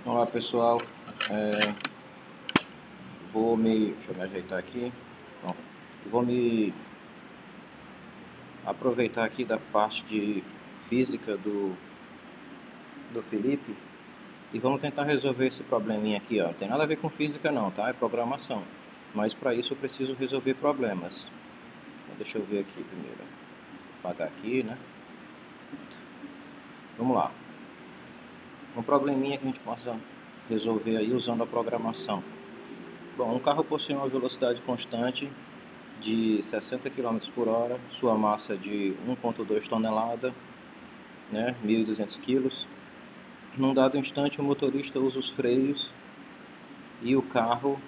Olá pessoal, deixa eu me ajeitar aqui. Bom, vou me aproveitar aqui da parte de física do Felipe e vamos tentar resolver esse probleminha aqui, ó. Não tem nada a ver com física não, tá? É programação, mas para isso eu preciso resolver problemas. Então, deixa eu ver aqui primeiro, vou apagar aqui, né? Vamos lá, um probleminha que a gente possa resolver aí usando a programação. Bom, um carro possui uma velocidade constante de 60 km por hora, sua massa de 1,2 tonelada, né, 1.200 kg. Num dado instante, o motorista usa os freios e o carro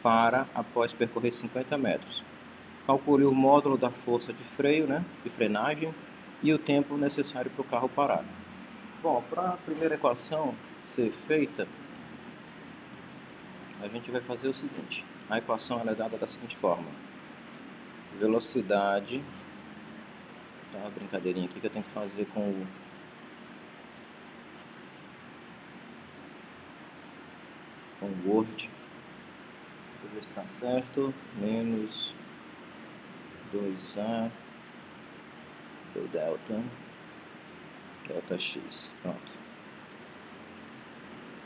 para após percorrer 50 metros. Calcule o módulo da força de freio, né, de frenagem, e o tempo necessário para o carro parar. Bom, para a primeira equação ser feita, a gente vai fazer o seguinte. A equação ela é dada da seguinte forma: velocidade, tá, uma brincadeirinha aqui que eu tenho que fazer com o Word, deixa eu ver se está certo, menos 2A do delta x, pronto.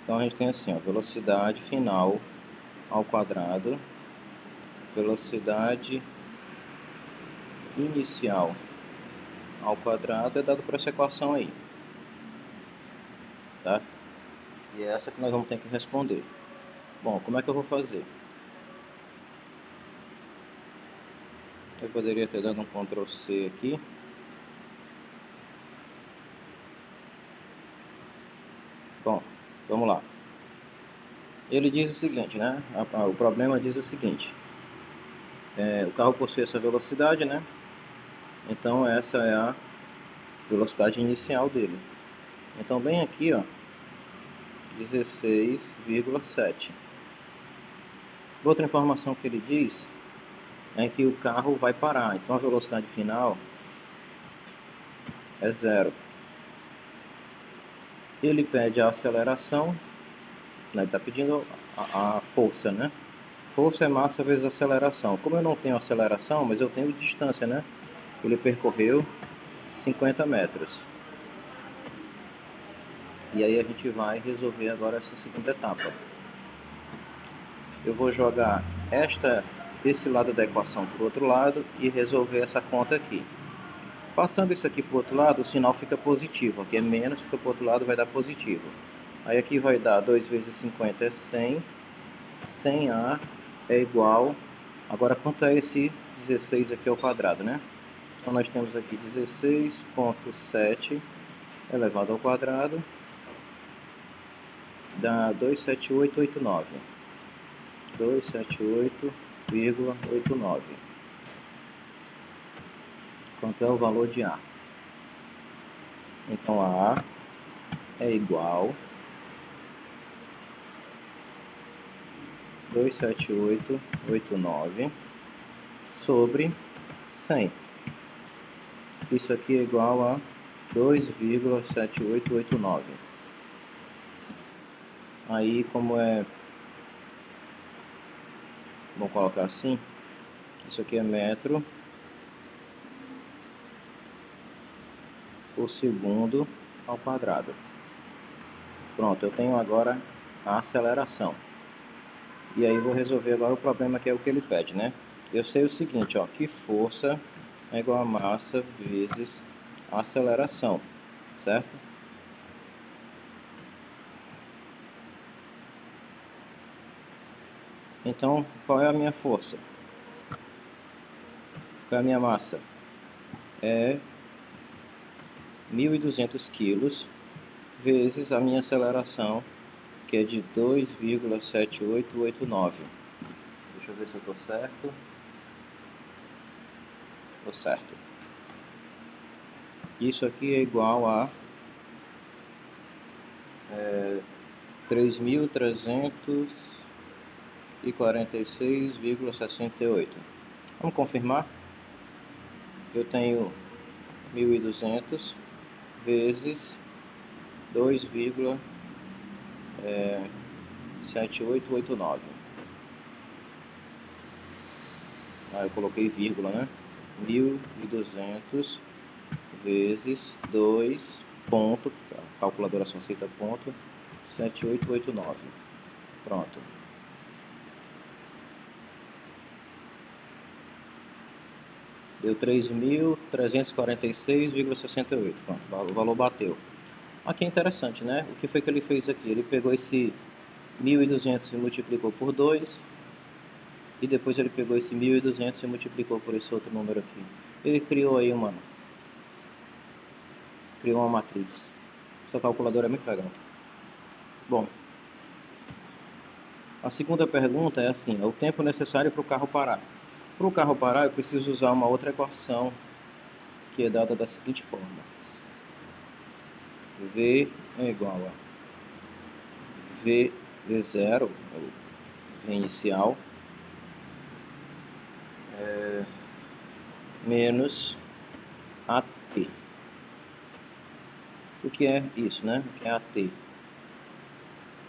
Então a gente tem assim, ó, velocidade final ao quadrado, velocidade inicial ao quadrado é dado por essa equação aí, tá? E é essa que nós vamos ter que responder. Bom, como é que eu vou fazer? Eu poderia ter dado um Ctrl C aqui. Bom, vamos lá. Ele diz o seguinte, né? O problema diz o seguinte: o carro possui essa velocidade, né? Então essa é a velocidade inicial dele. Então bem aqui, ó, 16,7. Outra informação que ele diz é que o carro vai parar. Então a velocidade final é 0. Ele pede a aceleração, né? Ele está pedindo a força, né? Força é massa vezes aceleração. Como eu não tenho aceleração, mas eu tenho distância, né? Ele percorreu 50 metros. E aí a gente vai resolver agora essa segunda etapa. Eu vou jogar esse lado da equação para o outro lado e resolver essa conta aqui. Passando isso aqui para o outro lado, o sinal fica positivo. Aqui é menos, fica para o outro lado, vai dar positivo. Aí aqui vai dar 2 vezes 50 é 100. 100A é igual... Agora quanto é esse 16 aqui ao quadrado, né? Então nós temos aqui 16,7 elevado ao quadrado dá 278,89. 278,89. Quanto é o valor de A? Então A é igual 278,89 sobre 100. Isso aqui é igual a 2,7889. Aí, como é... Vamos colocar assim. Isso aqui é metro por segundo ao quadrado. Pronto, eu tenho agora a aceleração. E aí vou resolver agora o problema que é o que ele pede, né? Eu sei o seguinte, ó, que força é igual a massa vezes a aceleração, certo? Então, qual é a minha força? Qual é a minha massa? É 1.200 kg vezes a minha aceleração, que é de 2,7889. Deixa eu ver se eu estou certo. Estou certo. Isso aqui é igual a 3.346,68. Vamos confirmar? Eu tenho 1.200 vezes 2,7889. 7889. Eu coloquei vírgula, né? 1200 vezes 2 ponto, a calculadora só aceita ponto, 7889. Pronto. Deu 3.346,68. Pronto, o valor bateu. Aqui é interessante, né? O que foi que ele fez aqui? Ele pegou esse 1.200 e multiplicou por 2. E depois ele pegou esse 1.200 e multiplicou por esse outro número aqui. Ele criou aí uma matriz. Essa calculadora é muito legal. Bom, a segunda pergunta é assim: é o tempo necessário para o carro parar. Para o carro parar, eu preciso usar uma outra equação que é dada da seguinte forma: V é igual a V0, ou V inicial, menos AT. O que é isso, né? O que é AT?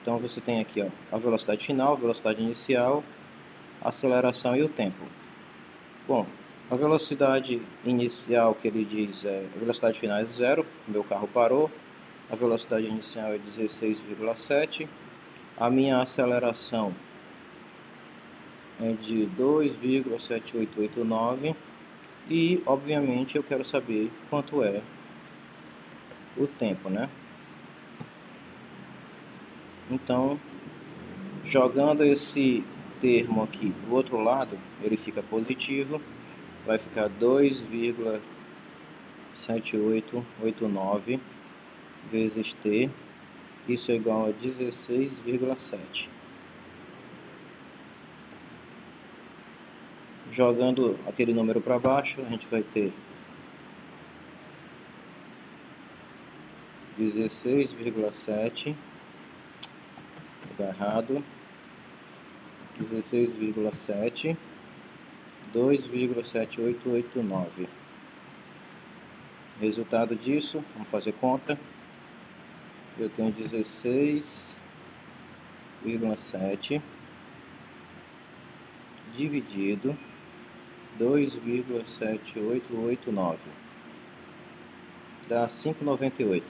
Então você tem aqui, ó, a velocidade final, a velocidade inicial, a aceleração e o tempo. Bom, a velocidade inicial que ele diz é, a velocidade final é 0, meu carro parou. A velocidade inicial é 16,7. A minha aceleração é de 2,7889. E, obviamente, eu quero saber quanto é o tempo, né? Então, jogando esse termo aqui do outro lado, ele fica positivo. Vai ficar 2,7889 vezes t. Isso é igual a 16,7. Jogando aquele número para baixo, a gente vai ter 16,7. Está errado. 16,7. 2,7889. Resultado disso, vamos fazer conta. Eu tenho 16,7 dividido 2,7889 dá 5,98.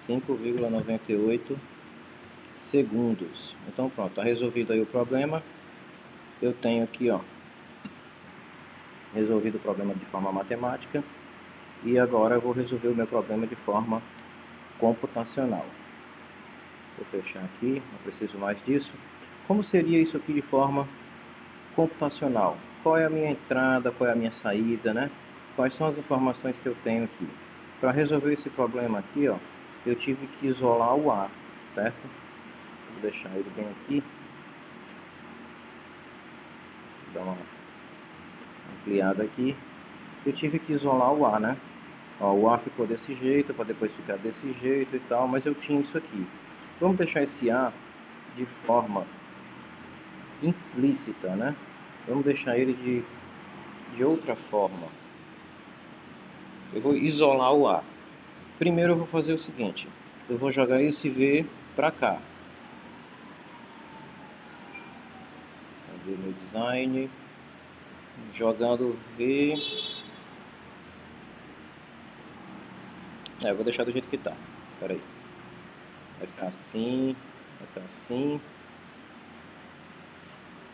5,98 segundos. Então pronto, está resolvido aí o problema. Eu tenho aqui, ó, resolvido o problema de forma matemática. E agora eu vou resolver o meu problema de forma computacional. Vou fechar aqui, não preciso mais disso. Como seria isso aqui de forma computacional? Qual é a minha entrada, qual é a minha saída, né? Quais são as informações que eu tenho aqui? Para resolver esse problema aqui, ó, eu tive que isolar o A, certo? Vou deixar ele bem aqui. Vou dar uma ampliada aqui. Eu tive que isolar o A, né? Ó, o A ficou desse jeito, para depois ficar desse jeito e tal, mas eu tinha isso aqui. Vamos deixar esse A de forma implícita, né? Vamos deixar ele de outra forma. Eu vou isolar o A. Primeiro eu vou fazer o seguinte: eu vou jogar esse V para cá. Cadê meu design? Jogando V. Eu vou deixar do jeito que está. Espera aí. Vai ficar assim, vai ficar assim.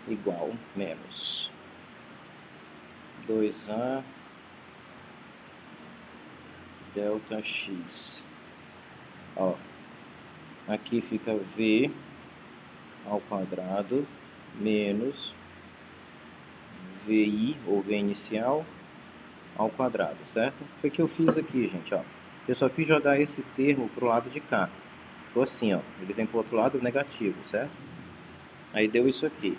Igual, menos 2A delta x. Ó, aqui fica V ao quadrado menos VI, ou V inicial, ao quadrado, certo? Foi o que eu fiz aqui, gente, ó. Eu só quis jogar esse termo para o lado de cá. Ficou assim, ó. Ele vem para o outro lado negativo, certo? Aí deu isso aqui.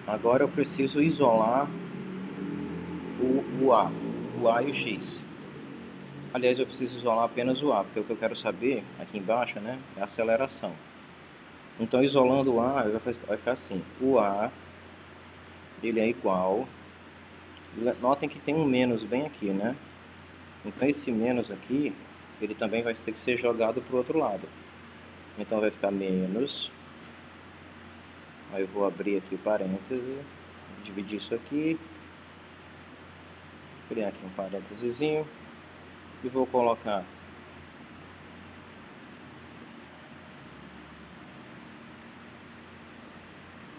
Agora eu preciso isolar o A e o X. Aliás, eu preciso isolar apenas o A, porque o que eu quero saber, aqui embaixo, né, é a aceleração. Então, isolando o A, vai ficar assim. O A, ele é igual... Notem que tem um menos bem aqui, né? Então, esse menos aqui, ele também vai ter que ser jogado para o outro lado. Então vai ficar menos. Aí eu vou abrir aqui o parêntese, dividir isso aqui, criar aqui um parêntesezinho e vou colocar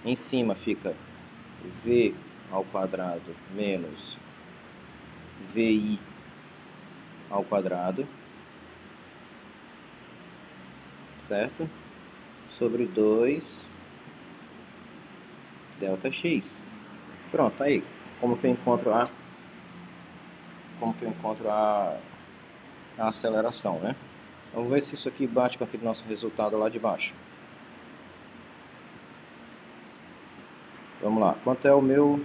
em cima, fica v ao quadrado menos vi ao quadrado, certo? Sobre 2 delta x. Pronto, aí como que eu encontro a aceleração, né? Vamos ver se isso aqui bate com aquele nosso resultado lá de baixo. Vamos lá, quanto é o meu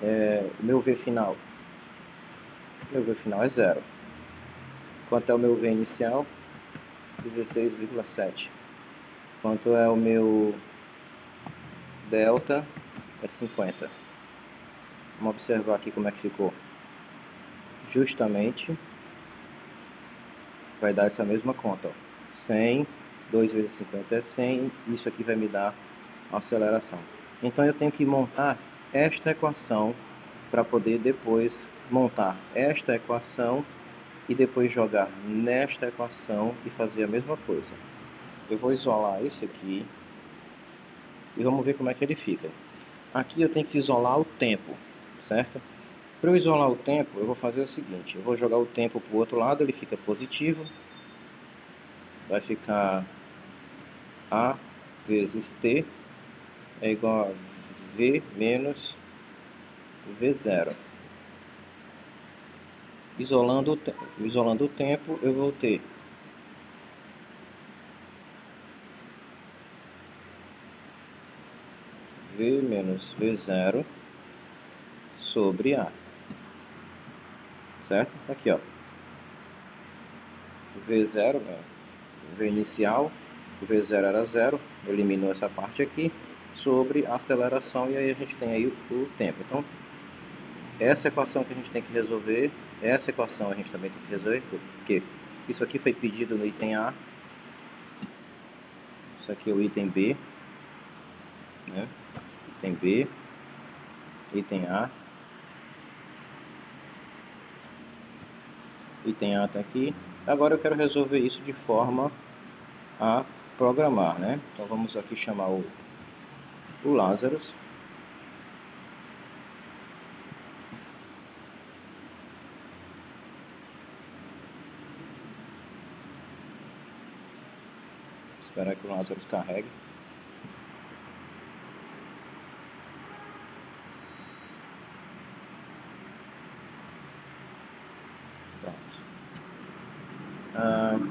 V final? Meu V final é 0. Quanto é o meu V inicial? 16,7. Quanto é o meu delta? É 50. Vamos observar aqui como é que ficou. Justamente vai dar essa mesma conta, ó. 100, 2 vezes 50 é 100, isso aqui vai me dar a aceleração. Então eu tenho que montar esta equação para poder depois montar esta equação e depois jogar nesta equação e fazer a mesma coisa. Eu vou isolar esse aqui e vamos ver como é que ele fica. Aqui eu tenho que isolar o tempo, certo? Para eu isolar o tempo, eu vou fazer o seguinte, eu vou jogar o tempo para o outro lado, ele fica positivo, vai ficar A vezes T é igual a V menos V0. Isolando o tempo, eu vou ter V menos V0 sobre A, certo? Aqui, ó, V0, V inicial, o V0 era 0, eliminou essa parte aqui, sobre a aceleração, e aí a gente tem aí o tempo. Então, essa equação que a gente tem que resolver, essa equação a gente também tem que resolver, porque isso aqui foi pedido no item A, isso aqui é o item B, né? Item B, item A, item A está aqui. Agora eu quero resolver isso de forma a programar, né? Então vamos aqui chamar o Lazarus. Esperar que o Lazarus carregue.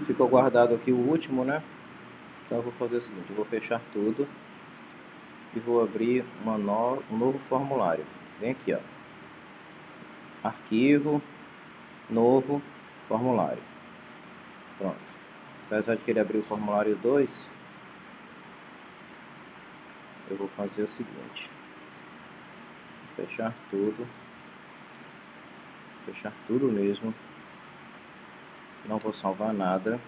Ficou guardado aqui o último, né? Então eu vou fazer o seguinte, eu vou fechar tudo e vou abrir um novo formulário. Vem aqui, ó, arquivo, novo formulário. Pronto. Apesar de querer abrir o formulário 2, eu vou fazer o seguinte, fechar tudo mesmo, não vou salvar nada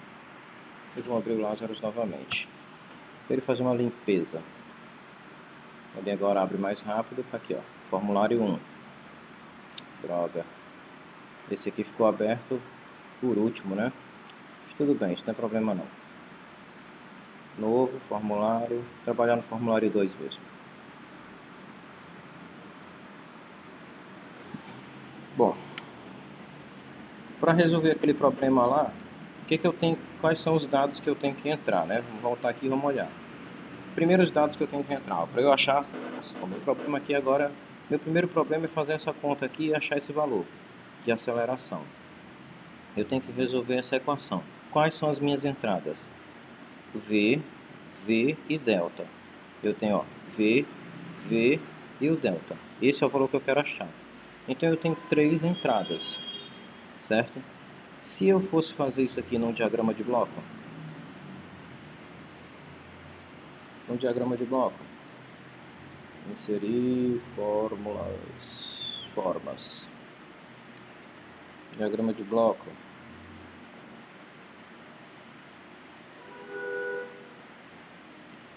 e vou abrir o Lazarus novamente. Para ele fazer uma limpeza. Ele agora abre mais rápido. Aqui, ó, formulário 1. Droga. Esse aqui ficou aberto por último, né? Mas tudo bem, isso não é problema não. Novo formulário. Trabalhar no formulário 2 mesmo. Bom, para resolver aquele problema lá, quais são os dados que eu tenho que entrar, né? Vamos voltar aqui e vamos olhar. Primeiros dados que eu tenho que entrar, para eu achar a aceleração. Meu problema aqui agora, meu primeiro problema é fazer essa conta aqui e achar esse valor de aceleração. Eu tenho que resolver essa equação. Quais são as minhas entradas? V, V e delta. Eu tenho, ó, V, V e o delta. Esse é o valor que eu quero achar. Então eu tenho 3 entradas, certo? Se eu fosse fazer isso aqui num diagrama de bloco, inserir formas, diagrama de bloco.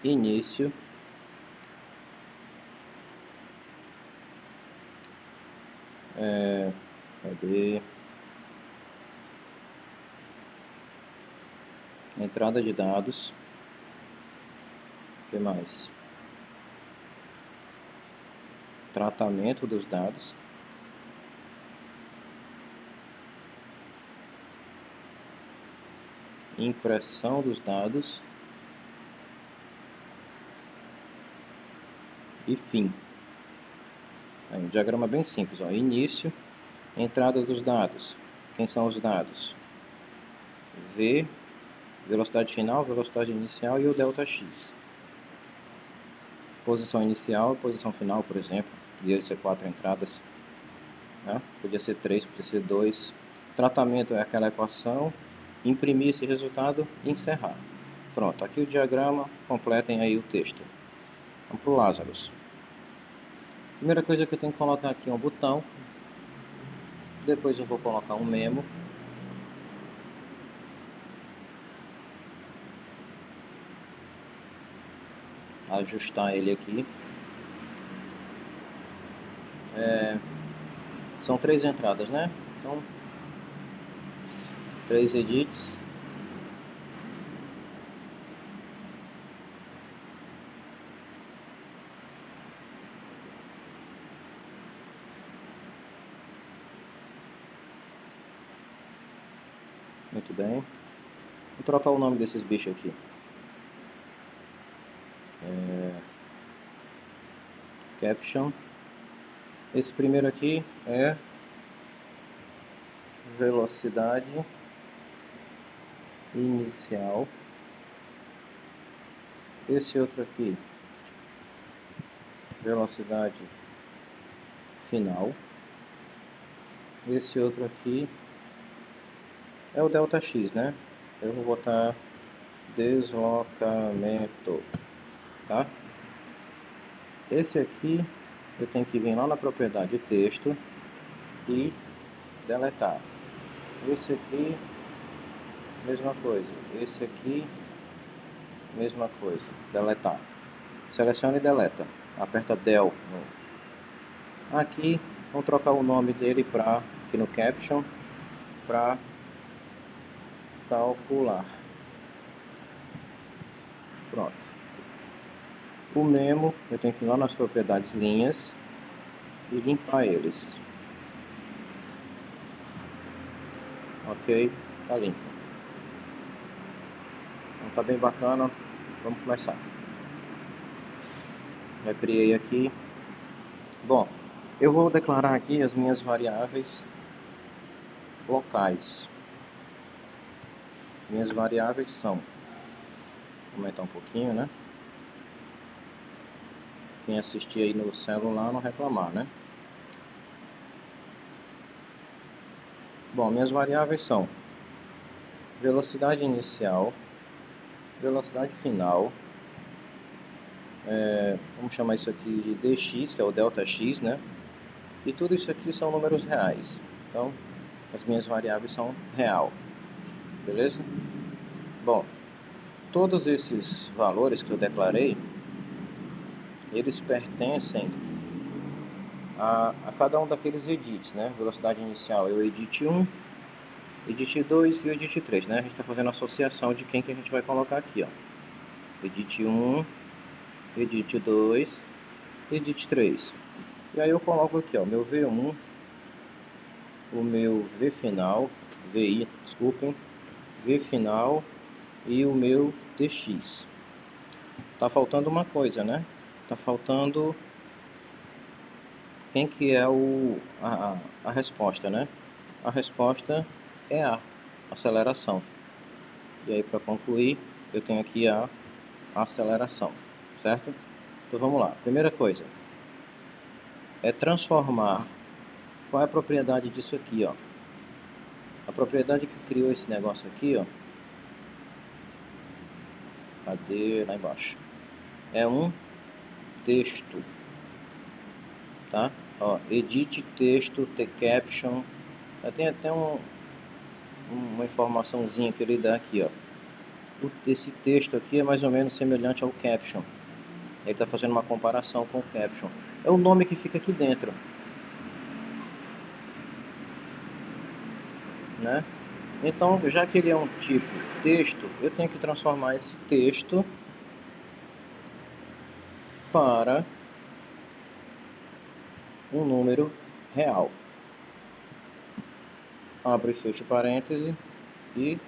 início, cadê? Entrada de dados, o que mais? Tratamento dos dados, impressão dos dados e fim. Aí, um diagrama bem simples, ó. Início, entrada dos dados. Quem são os dados? V, velocidade final, velocidade inicial e o ΔX. Posição inicial e posição final, por exemplo. Podia ser 4 entradas, né? Podia ser 3, podia ser 2. Tratamento é aquela equação, imprimir esse resultado e encerrar. Pronto, aqui o diagrama, completem aí o texto. Vamos para o Lazarus. Primeira coisa que eu tenho que colocar aqui é um botão. Depois eu vou colocar um memo. Ajustar ele aqui. São 3 entradas, né? Então, 3 edits. Muito bem. Vou trocar o nome desses bichos aqui. Caption. Esse primeiro aqui é velocidade inicial. Esse outro aqui, velocidade final. Esse outro aqui é o ΔX, né? Eu vou botar deslocamento, tá? Esse aqui eu tenho que vir lá na propriedade texto e deletar. Esse aqui, mesma coisa. Esse aqui, mesma coisa. Deletar. Seleciona e deleta. Aperta Del. Aqui, vamos trocar o nome dele para aqui no caption para calcular. Pronto. O memo, eu tenho que ir lá nas propriedades linhas e limpar eles. Ok, tá limpo. Então tá bem bacana. Vamos começar. Já criei aqui. Bom, eu vou declarar aqui as minhas variáveis locais. Minhas variáveis são, vou aumentar um pouquinho, né? Quem assistir aí no celular não reclamar, né? Bom, minhas variáveis são velocidade inicial, velocidade final, vamos chamar isso aqui de dx, que é o ΔX, né? E tudo isso aqui são números reais. Então, as minhas variáveis são real. Beleza? Bom, todos esses valores que eu declarei, eles pertencem a cada um daqueles edits, né? Velocidade inicial é o edit 1, edit 2 e o edit 3, né? A gente está fazendo associação de quem que a gente vai colocar aqui, ó. Edit 1, edit 2, edit 3. E aí eu coloco aqui, ó, meu V1, o meu V final, VI, desculpem, V final e o meu DX. Tá faltando uma coisa, né? Tá faltando quem que é a resposta, né? A resposta é a aceleração. E aí, para concluir, eu tenho aqui a aceleração, certo? Então vamos lá. Primeira coisa é transformar. Qual é a propriedade disso aqui, ó? A propriedade que criou esse negócio aqui, ó. Cadê? Lá embaixo. É um texto, tá? Ó, edit texto, tCaption. Tem até uma informaçãozinha que ele dá aqui, ó. esse texto aqui é mais ou menos semelhante ao caption. Ele está fazendo uma comparação com o caption. É o nome que fica aqui dentro, né? Então, já que ele é um tipo texto, eu tenho que transformar esse texto para um número real. Abro e fecho parêntese e...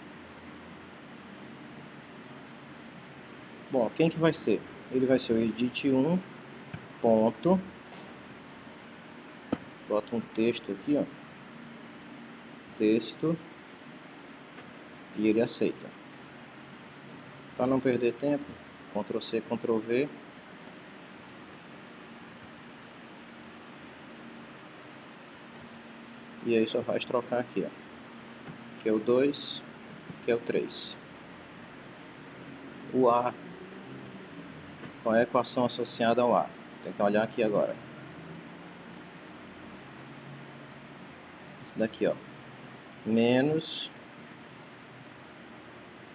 Bom, quem que vai ser? Ele vai ser o edit1 ponto, bota um texto aqui, ó, texto, e ele aceita. Para não perder tempo, Ctrl C, Ctrl V, e aí só faz trocar aqui, ó, que é o 2, que é o 3. O A, qual é a equação associada ao A? Tem que olhar aqui agora. Esse daqui, ó, menos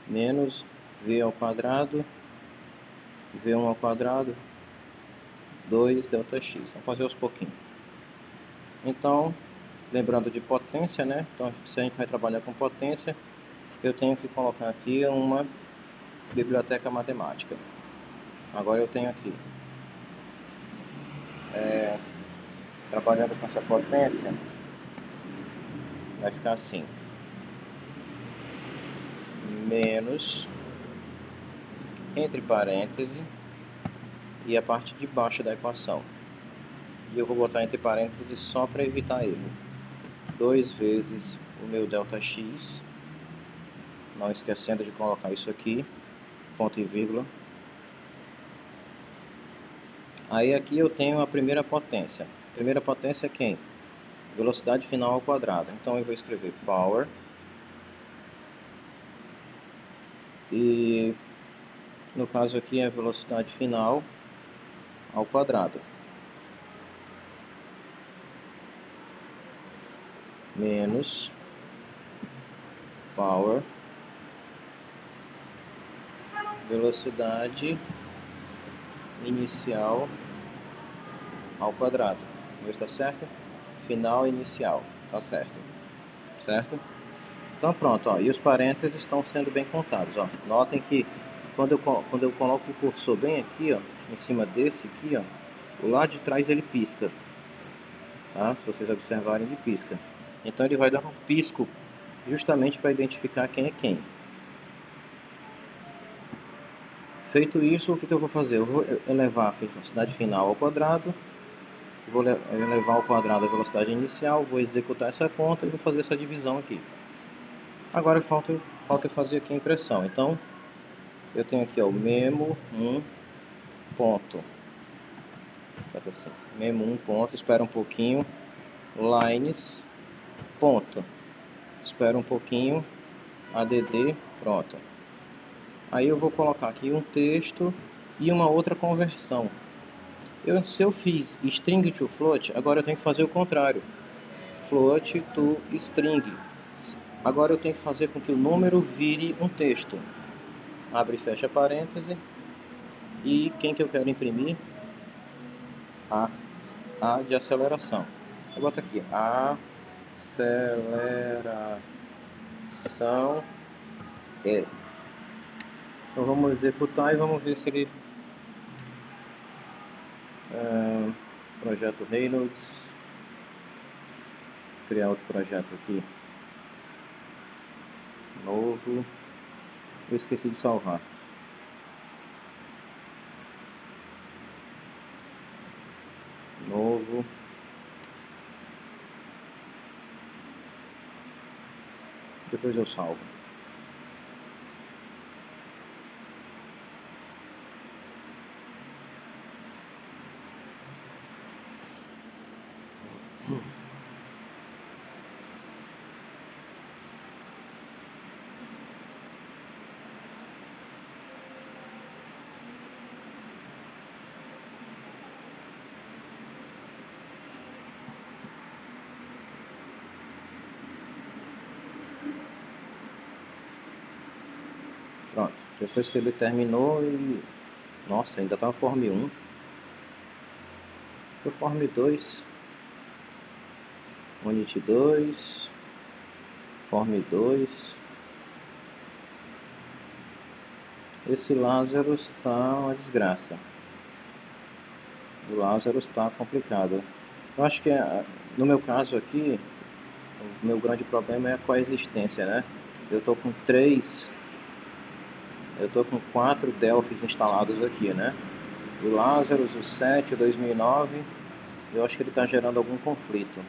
V ao quadrado, V1 ao quadrado, 2 ΔX. Vamos fazer aos pouquinhos. Então, lembrando de potência, né? Então, se a gente vai trabalhar com potência, eu tenho que colocar aqui uma biblioteca matemática. Agora eu tenho aqui, trabalhando com essa potência, vai ficar assim, menos, entre parênteses, e a parte de baixo da equação. E eu vou botar entre parênteses só para evitar erro. 2 vezes o meu ΔX, não esquecendo de colocar isso aqui, ponto e vírgula. Aí aqui eu tenho a primeira potência. A primeira potência é quem? Velocidade final ao quadrado. Então eu vou escrever power. E no caso aqui é a velocidade final ao quadrado. Menos power, velocidade inicial ao quadrado. Está certo? Final inicial. Está certo. Certo? Então pronto, ó, e os parênteses estão sendo bem contados, ó. Notem que quando eu coloco o cursor bem aqui, ó, em cima desse aqui, ó, o lado de trás ele pisca, tá? Se vocês observarem, ele pisca. Então ele vai dar um pisco justamente para identificar quem é quem. Feito isso, o que eu vou fazer? Eu vou elevar a velocidade final ao quadrado, vou elevar ao quadrado a velocidade inicial, vou executar essa conta e vou fazer essa divisão aqui. Agora falta eu fazer aqui a impressão. Então eu tenho aqui, ó, o memo1 ponto, assim, memo1 ponto, espera um pouquinho, lines ponto, espera um pouquinho, add, pronto. Aí eu vou colocar aqui um texto e uma outra conversão. Se eu fiz string to float, agora eu tenho que fazer o contrário, float to string. Agora eu tenho que fazer com que o número vire um texto. Abre e fecha parêntese. E quem que eu quero imprimir? A de aceleração. Eu boto aqui, aceleração E. Então vamos executar e vamos ver se ele... projeto Reynolds. Criar outro projeto aqui. Novo. Eu esqueci de salvar. Novo. Depois eu salvo. Pronto, depois que ele terminou e... Nossa, ainda tá no Form 1. O Form 2. Unit 2. Form 2. Esse Lazarus tá uma desgraça. O Lazarus tá complicado. Eu acho que no meu caso aqui, o meu grande problema é a coexistência, né? Eu tô com 4 Delphis instalados aqui, né? O Lazarus, o 7, o 2009, eu acho que ele está gerando algum conflito.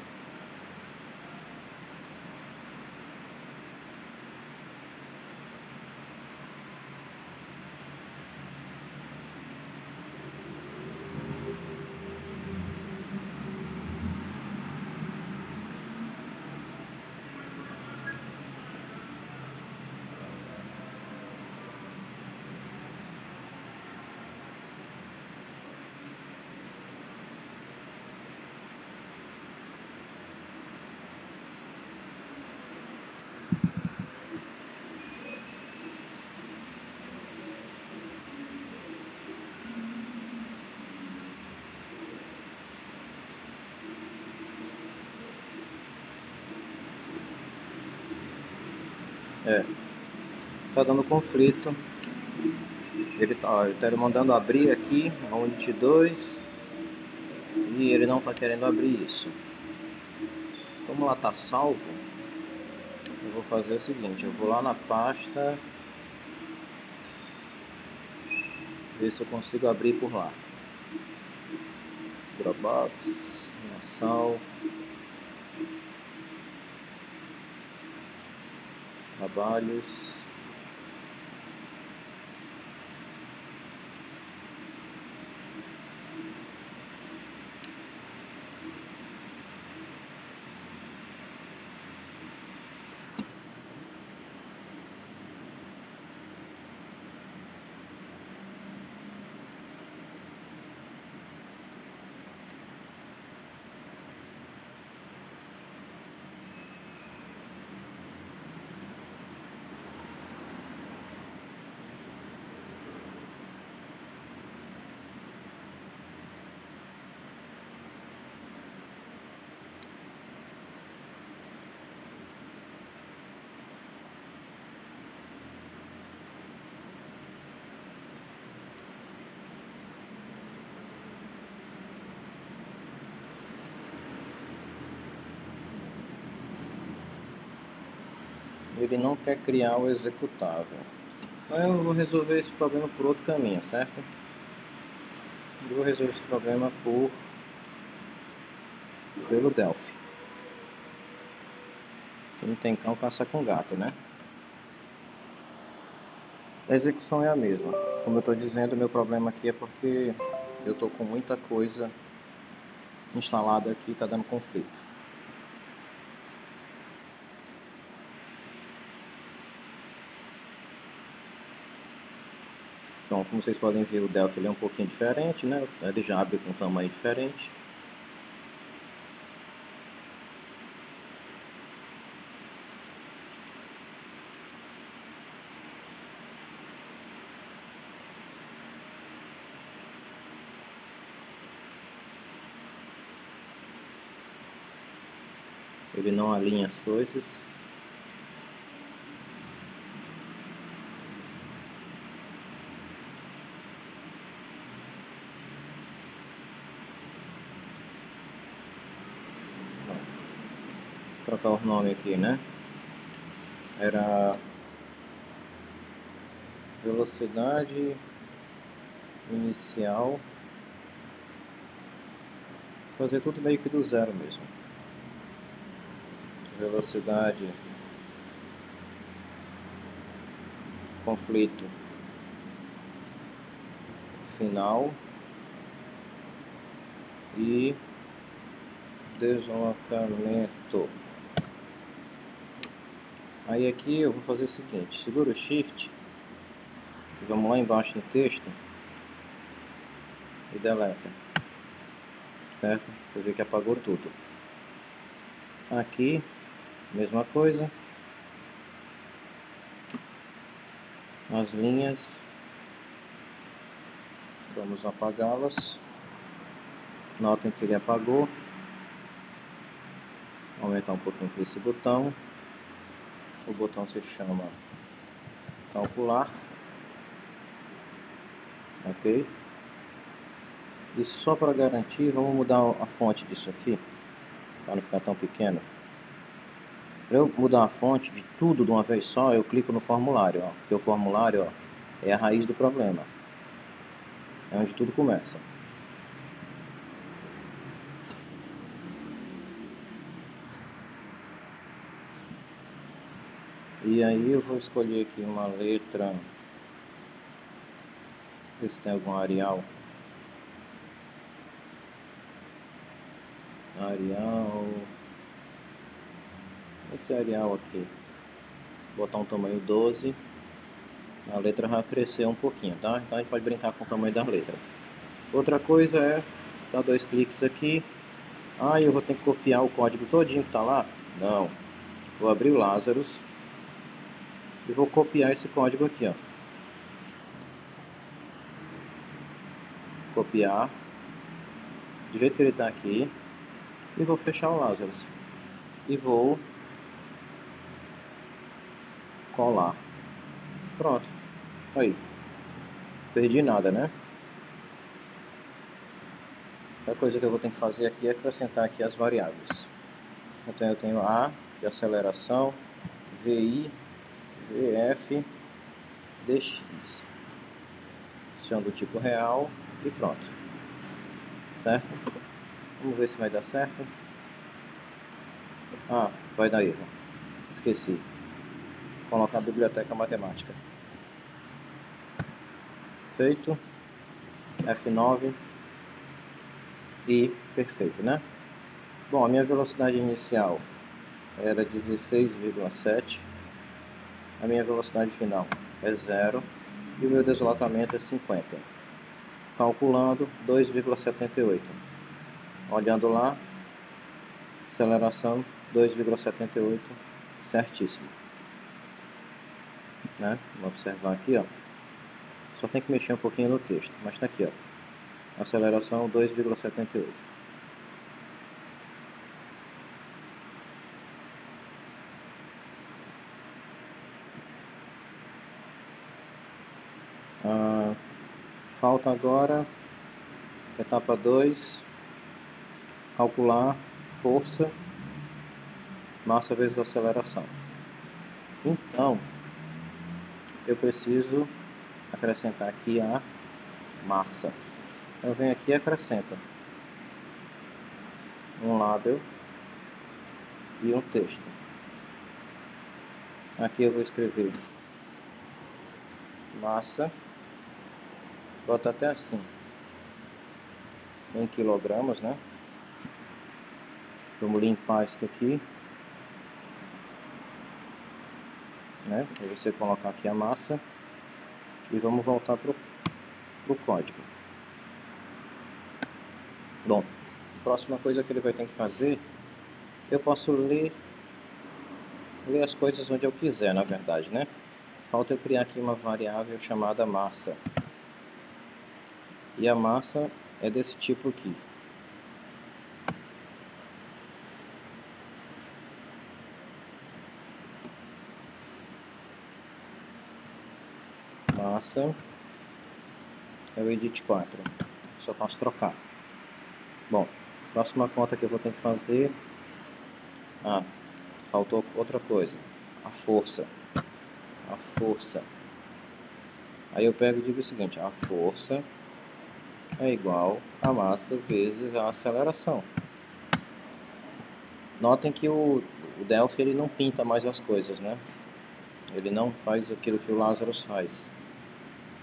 Tá dando conflito. Ele tá mandando abrir aqui a Unity 2 e ele não tá querendo abrir isso. Como lá tá salvo, eu vou fazer o seguinte, eu vou lá na pasta, ver se eu consigo abrir por lá. Dropbox, sal, trabalhos. Ele não quer criar o executável. Então eu vou resolver esse problema por outro caminho, certo? Eu vou resolver esse problema pelo Delphi. Não tem cão, caça com gato, né? A execução é a mesma. Como eu estou dizendo, meu problema aqui é porque eu estou com muita coisa instalada aqui e está dando conflito. Então, como vocês podem ver, o Delphi ele é um pouquinho diferente, né? Ele já abre com um tamanho diferente. Ele não alinha as coisas. Vou trocar o nome aqui, né? Era velocidade inicial. Fazer tudo meio que do zero mesmo. Velocidade, conflito final e deslocamento. Aí aqui eu vou fazer o seguinte, segura o Shift e vamos lá embaixo no texto e deleta, certo? Você vê que apagou tudo. Aqui, mesma coisa. as linhas, vamos apagá-las. Notem que ele apagou. Vou aumentar um pouquinho aqui esse botão. O botão se chama calcular, ok? E só para garantir, vamos mudar a fonte disso aqui, para não ficar tão pequeno. Para eu mudar a fonte de tudo de uma vez só, eu clico no formulário, ó, porque o formulário, ó, é a raiz do problema, é onde tudo começa. E aí eu vou escolher aqui uma letra, ver se tem algum Arial. Esse Arial aqui, botar um tamanho 12, a letra vai crescer um pouquinho, tá? Então a gente pode brincar com o tamanho da letra. Outra coisa é dar 2 cliques aqui. Eu vou ter que copiar o código todinho que está lá? Não. Vou abrir o Lazarus e vou copiar esse código aqui, ó. Copiar do jeito que ele está aqui e vou fechar o Lazarus e vou colar. Pronto. Aí. Perdi nada, né? A coisa que eu vou ter que fazer aqui é acrescentar aqui as variáveis. Então eu tenho A de aceleração, VI, VF, DX. São do tipo real e pronto. Certo? Vamos ver se vai dar certo. Vai dar erro. Esqueci. Vou colocar a biblioteca matemática. Feito. F9. E perfeito, né? Bom, a minha velocidade inicial era 16,7. A minha velocidade final é 0. E o meu deslocamento é 50. Calculando 2,78. Olhando lá, aceleração 2,78, certíssimo. Né? Vamos observar aqui, ó. Só tem que mexer um pouquinho no texto, mas está aqui, ó. Aceleração 2,78. Falta agora, etapa 2, calcular força, massa vezes aceleração. Então, eu preciso acrescentar aqui a massa. Eu venho aqui e acrescento um label e um texto. Aqui eu vou escrever massa, bota até assim, em quilogramas, né? Vamos limpar isso aqui, né? Para você colocar aqui a massa e vamos voltar pro código. Bom, a próxima coisa que ele vai ter que fazer, eu posso ler as coisas onde eu quiser, na verdade, né? Falta eu criar aqui uma variável chamada massa. E a massa é desse tipo aqui. Massa é o edit 4. Só posso trocar. Bom, próxima conta que eu vou ter que fazer. Faltou outra coisa. A força. Aí eu pego e digo o seguinte: a força é igual a massa vezes a aceleração. Notem que o Delphi ele não pinta mais as coisas, né? Ele não faz aquilo que o Lazarus faz.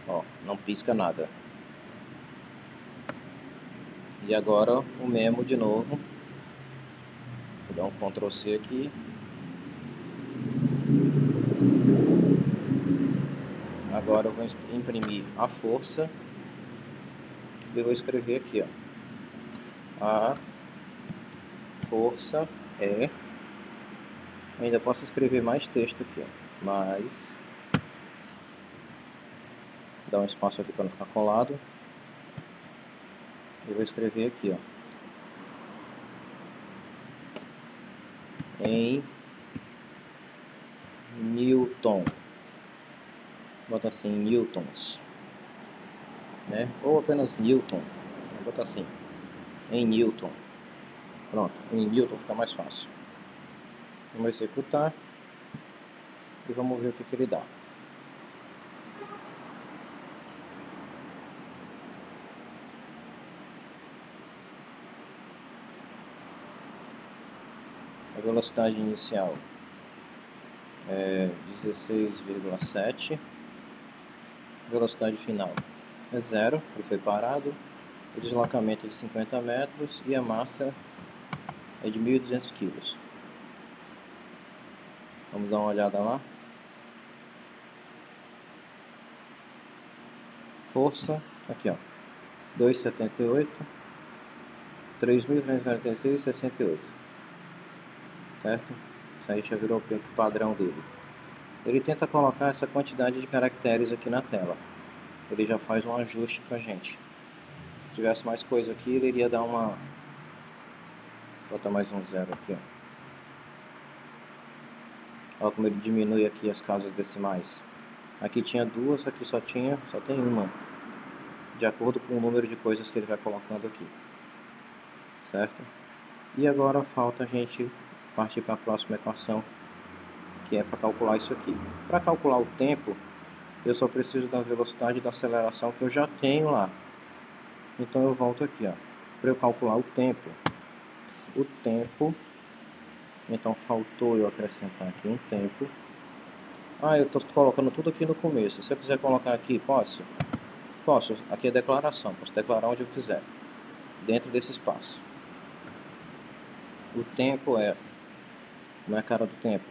Ó, não pisca nada. E agora o memo de novo. Vou dar um Ctrl C aqui. Agora eu vou imprimir a força. E vou escrever aqui, ó. A força é... Ainda posso escrever mais texto aqui, ó. Mais Dá um espaço aqui para não ficar colado. Eu vou escrever aqui, ó, em Newton. Bota assim, newtons, né? Ou apenas Newton. Vou botar assim, em Newton. Pronto, em Newton fica mais fácil. Vamos executar e vamos ver o que ele dá. A velocidade inicial é 16,7. Velocidade final é 0, ele foi parado. O deslocamento é de 50 metros e a massa é de 1.200 kg. Vamos dar uma olhada lá. Força, aqui ó, 2,78, 3.346,68, certo? Isso aí já virou o tempo padrão dele. Ele tenta colocar essa quantidade de caracteres aqui na tela. Ele já faz um ajuste pra gente. Se tivesse mais coisa aqui, ele iria dar uma... Bota mais um zero aqui, ó. Olha como ele diminui aqui as casas decimais. Aqui tinha duas, aqui só tem uma. De acordo com o número de coisas que ele vai colocando aqui. Certo? E agora falta a gente partir para a próxima equação, que é para calcular isso aqui. Para calcular o tempo, eu só preciso da velocidade da aceleração que eu já tenho lá. Então eu volto aqui, ó, para eu calcular o tempo. Então faltou eu acrescentar aqui um tempo. Eu estou colocando tudo aqui no começo. Se eu quiser colocar aqui, posso? Posso. Aqui é declaração, posso declarar onde eu quiser, dentro desse espaço. O tempo é... Não é a cara do tempo.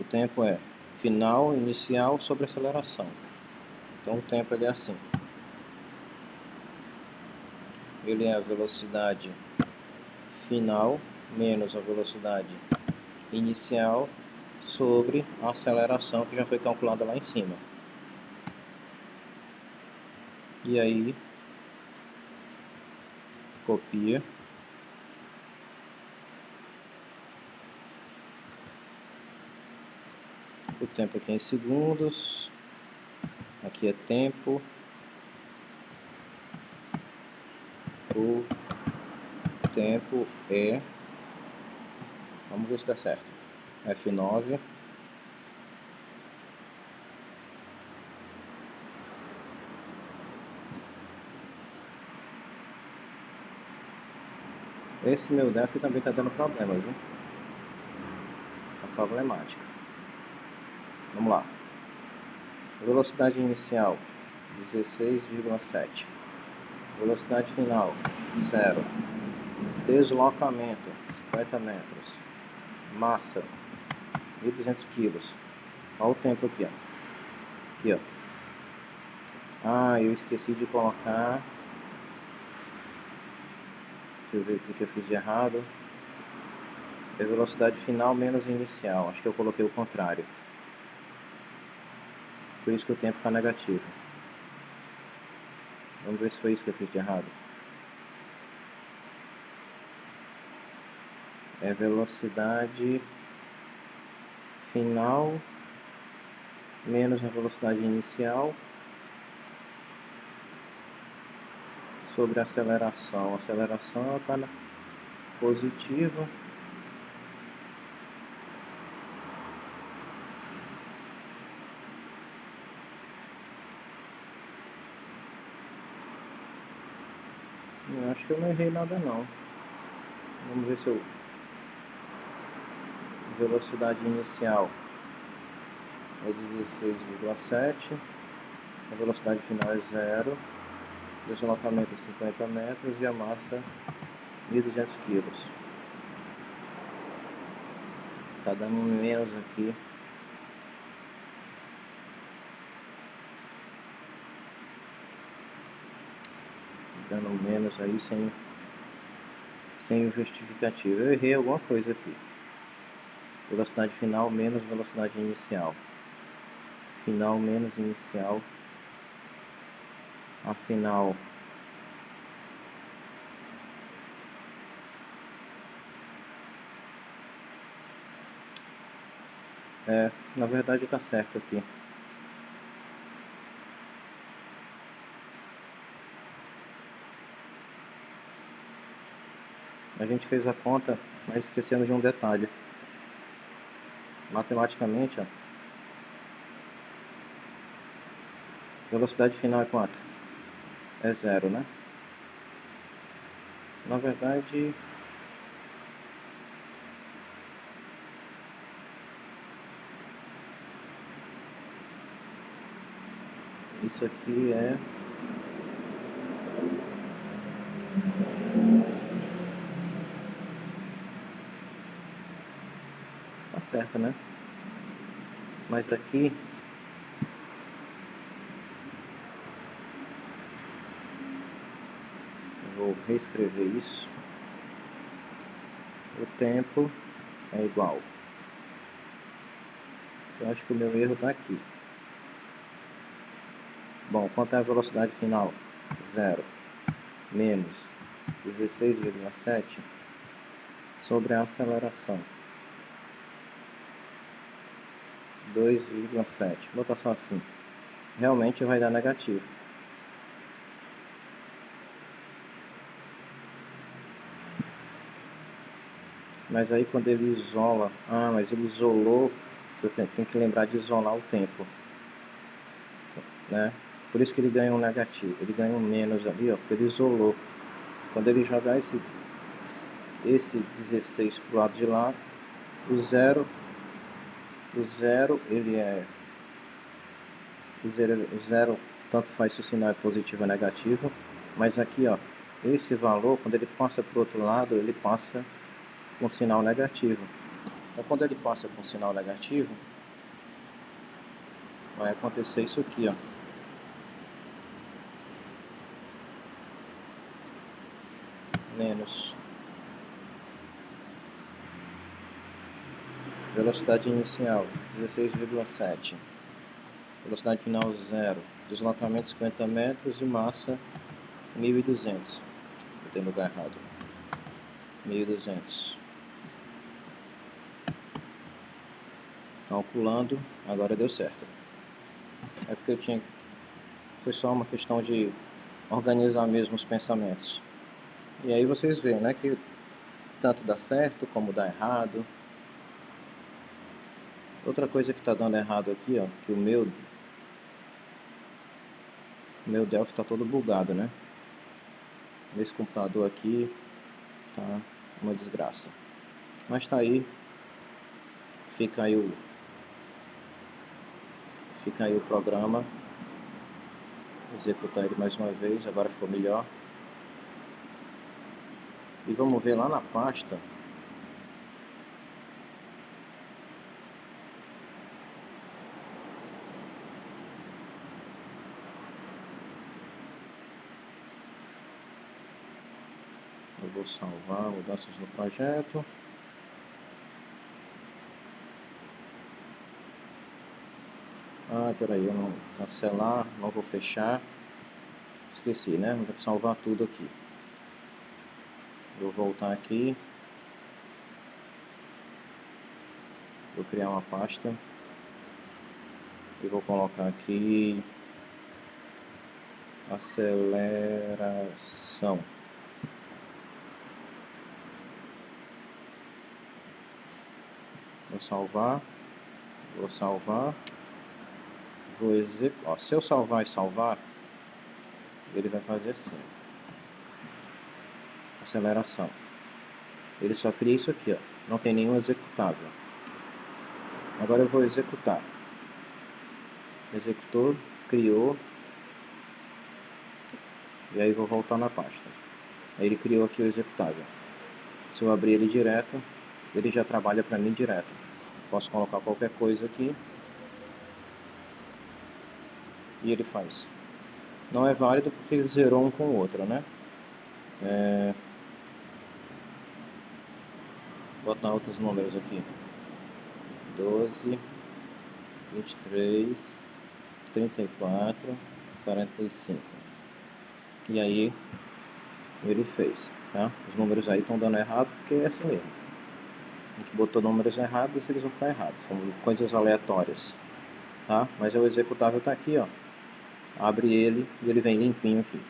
O tempo é final, inicial sobre aceleração. Então o tempo ele é assim. Ele é a velocidade final menos a velocidade inicial sobre a aceleração que já foi calculada lá em cima. E aí copia. O tempo aqui é em segundos. Aqui é tempo. O tempo é... Vamos ver se dá certo. F9. Esse meu def também está dando problema, viu? Tá problemático. Vamos lá. Velocidade inicial 16,7. Velocidade final 0. Deslocamento 50 metros. Massa 1.200 kg. Olha o tempo aqui, ó. Aqui, ó. Eu esqueci de colocar. Deixa eu ver o que eu fiz de errado. É velocidade final menos inicial. Acho que eu coloquei o contrário. Por isso que o tempo está negativo. Vamos ver se foi isso que eu fiz de errado. É velocidade final menos a velocidade inicial sobre a aceleração. A aceleração está na positiva. Eu acho que eu não errei nada não. Vamos ver se eu... Velocidade inicial é 16,7. A velocidade final é 0. Deslocamento é 50 metros e a massa 1.200 kg. Tá dando menos aqui. Dando menos aí sem o justificativo. Eu errei alguma coisa aqui. Velocidade final menos velocidade inicial. Final menos inicial Afinal, na verdade está certo aqui. A gente fez a conta, mas esquecendo de um detalhe. Matematicamente, ó, velocidade final é quanto? É 0, né? Na verdade, isso aqui é... Tá certo, né? Mas aqui... Vou reescrever isso. O tempo é igual. Eu acho que o meu erro está aqui. Bom, quanto é a velocidade final? 0 menos 16,7 sobre a aceleração. 2,7. Vou botar só assim. Realmente vai dar negativo. Mas aí quando ele isola... Ah, mas ele isolou... Tem que lembrar de isolar o tempo, né? Por isso que ele ganha um negativo. Ele ganha um menos ali, ó, porque ele isolou. Quando ele jogar esse 16 pro lado de lá, o zero ele é... O zero tanto faz se o sinal é positivo ou negativo. Mas aqui, ó, esse valor, quando ele passa para o outro lado, ele passa com sinal negativo. Então quando ele passa com sinal negativo, vai acontecer isso aqui, ó. Menos velocidade inicial 16,7, velocidade final 0, deslocamento 50 metros e massa 1.200. Botei no lugar errado. 1.200. Calculando, agora deu certo. É porque eu tinha... Foi só uma questão de organizar mesmo os pensamentos. E aí vocês veem, né, que tanto dá certo como dá errado. Outra coisa que está dando errado aqui, ó, que o meu Delphi está todo bugado, né? Esse computador aqui tá uma desgraça. Mas tá aí. Fica aí o programa. Vou executar ele mais uma vez, agora ficou melhor. E vamos ver lá na pasta. Eu vou salvar mudanças no projeto. Ah, peraí, eu não cancelar, não vou fechar. Esqueci, né? Vou ter que salvar tudo aqui. Vou voltar aqui. Vou criar uma pasta. E vou colocar aqui aceleração. Vou salvar. Vou executar. Se eu salvar e salvar, ele vai fazer assim. Aceleração. Ele só cria isso aqui, ó. Não tem nenhum executável. Agora eu vou executar. Executou, criou. E aí vou voltar na pasta. Aí ele criou aqui o executável. Se eu abrir ele direto, ele já trabalha para mim direto. Posso colocar qualquer coisa aqui. E ele faz. Não é válido porque ele zerou um com o outro, né? Vou botar outros números aqui. 12, 23, 34, 45. E aí ele fez, tá? Os números aí estão dando errado porque é assim mesmo. A gente botou números errados e eles vão ficar errados. São coisas aleatórias, tá? Mas o executável está aqui, ó. Abre ele e ele vem limpinho aqui.